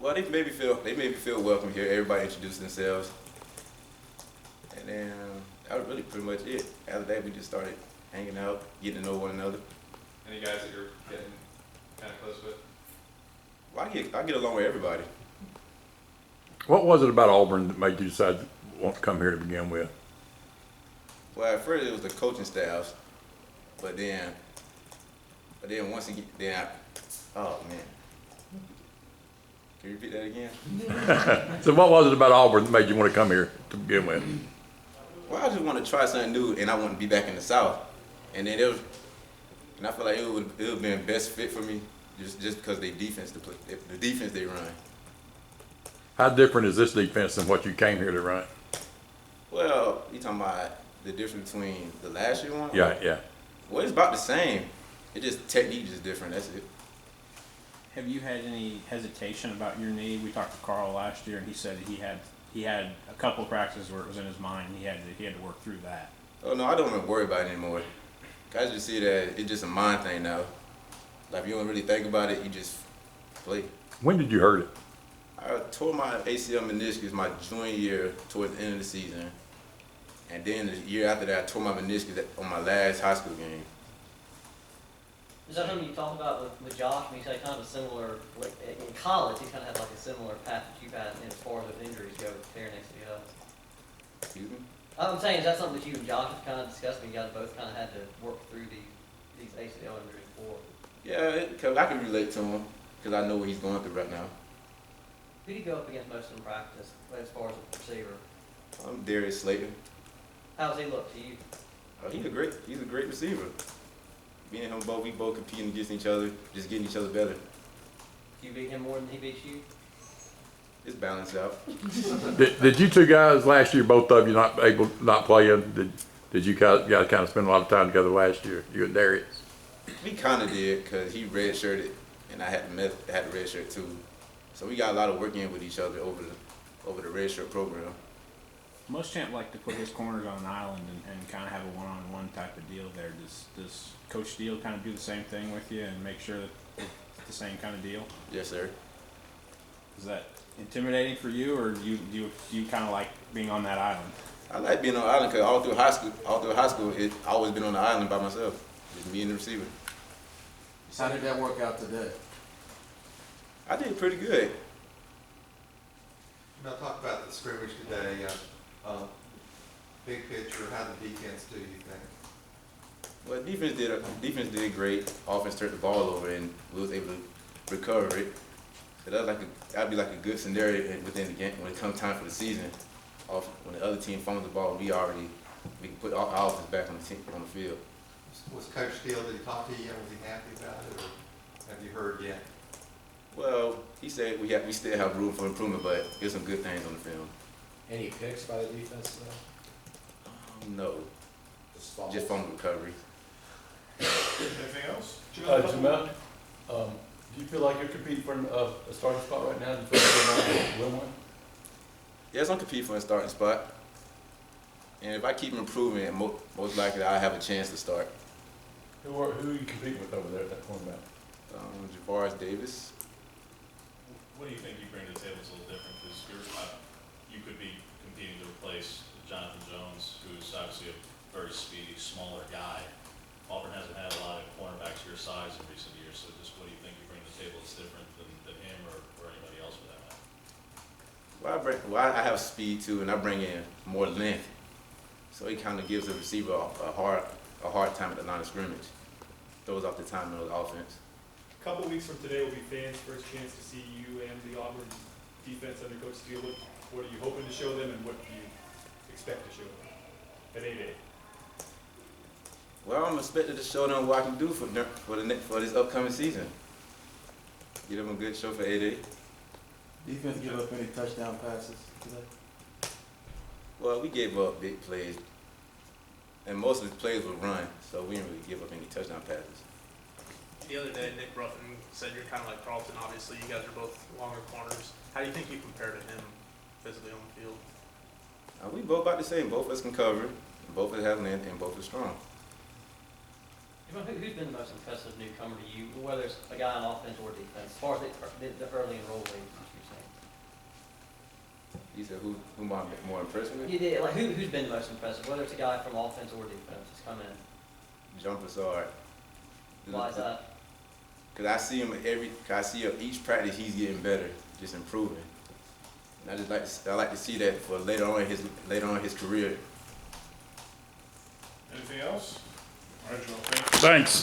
Well, they made me feel welcome here. Everybody introduced themselves, and then that was really pretty much it. After that, we just started hanging out, getting to know one another. Any guys that you're getting kind of close with? Well, I get along with everybody. What was it about Auburn that made you decide to want to come here to begin with? Well, at first it was the coaching staffs, but then oh man, can you repeat that again? So what was it about Auburn that made you want to come here to begin with? Well, I just want to try something new, and I want to be back in the South, and then I feel like it would have been best fit for me just because the defense they run. How different is this defense than what you came here to run? Well, you talking about the difference between the last year one? Yeah. Well, it's about the same. It just technique is different. That's it. Have you had any hesitation about your knee? We talked to Carl last year, and he said he had a couple of practices where it was in his mind. He had to work through that. Oh no, I don't even worry about it anymore. Guys just see that it's just a mind thing now. Like you don't really think about it, you just play. When did you hurt it? I tore my ACL meniscus my junior year towards the end of the season, and then the year after that, I tore my meniscus on my last high school game. Is that something you talked about with Josh? I mean, he's had kind of a similar, like in college, he's kind of had like a similar path that you've had as far as with injuries go with tearing ACL. Excuse me? I'm saying, is that something that you and Josh have kind of discussed? You guys both kind of had to work through these ACL injuries before. Yeah, cause I can relate to him because I know what he's going through right now. Who do you go up against most in practice as far as a receiver? I'm Darius Slayton. How does he look to you? He's a great receiver. Me and him we both competing against each other, just getting each other better. Do you beat him more than he beats you? It's balanced out. Did you two guys last year, both of you not playing? Did you guys kind of spend a lot of time together last year? You and Darius? We kind of did because he redshirted and I had to redshirt too. So we got a lot of work in with each other over the redshirt program. Most champ like to put his corners on an island and kind of have a one-on-one type of deal there. Does Coach Steele kind of do the same thing with you and make sure that it's the same kind of deal? Yes, sir. Is that intimidating for you, or do you kind of like being on that island? I like being on the island because all through high school, I always been on the island by myself, just me and the receiver. How did that work out today? I did pretty good. Now talk about the scrimmage today. Big picture, how the defense do, you think? Well, defense did great. Offense turned the ball over and we was able to recover it. So that'd be like a good scenario within the game when it comes time for the season. When the other team fumbles the ball, we can put our offense back on the field. Was Coach Steele, did he talk to you? Was he happy about it, or have you heard yet? Well, he said we still have room for improvement, but there's some good things on the film. Any picks by the defense though? No, just fumble recovery. Anything else? Jamel, do you feel like you're competing for a starting spot right now? Do you feel like you're win one? Yes, I'm competing for a starting spot. And if I keep improving, most likely I'll have a chance to start. Who are you competing with over there at that cornerback? Javaris Davis. What do you think you bring to the table is a little different? Because you could be competing to replace Jonathan Jones, who's obviously a very speedy, smaller guy. Auburn hasn't had a lot of cornerbacks your size in recent years, so just what do you think you bring to the table that's different than him or anybody else for that matter? Well, I have speed too, and I bring in more length. So it kind of gives the receiver a hard time at the line of scrimmage. Throws off the timing of the offense. A couple weeks from today will be fans' first chance to see you and the Auburn defense under Coach Steele. What are you hoping to show them, and what do you expect to show them at 8A? Well, I'm expected to show them what I can do for this upcoming season. Give them a good show for 8A. Defense give up any touchdown passes today? Well, we gave up big plays, and most of the plays were run, so we didn't really give up any touchdown passes. The other day, Nick Ruffin said you're kind of like Carlton, obviously. You guys are both longer corners. How do you think you compare to him physically on the field? We both about the same. Both of us can cover, both of us have length, and both are strong. You Who's been the most impressive newcomer to you, whether it's a guy on offense or defense, as far as the early enrollees, as you're saying? You said who am I more impressed with? You did, like, who's been the most impressive, whether it's a guy from offense or defense, just come in? John Broussard. Why is that? Cause I see him each practice he's getting better, just improving. And I like to see that for later on in his career. Anything else? All right, Joel, thank you. Thanks.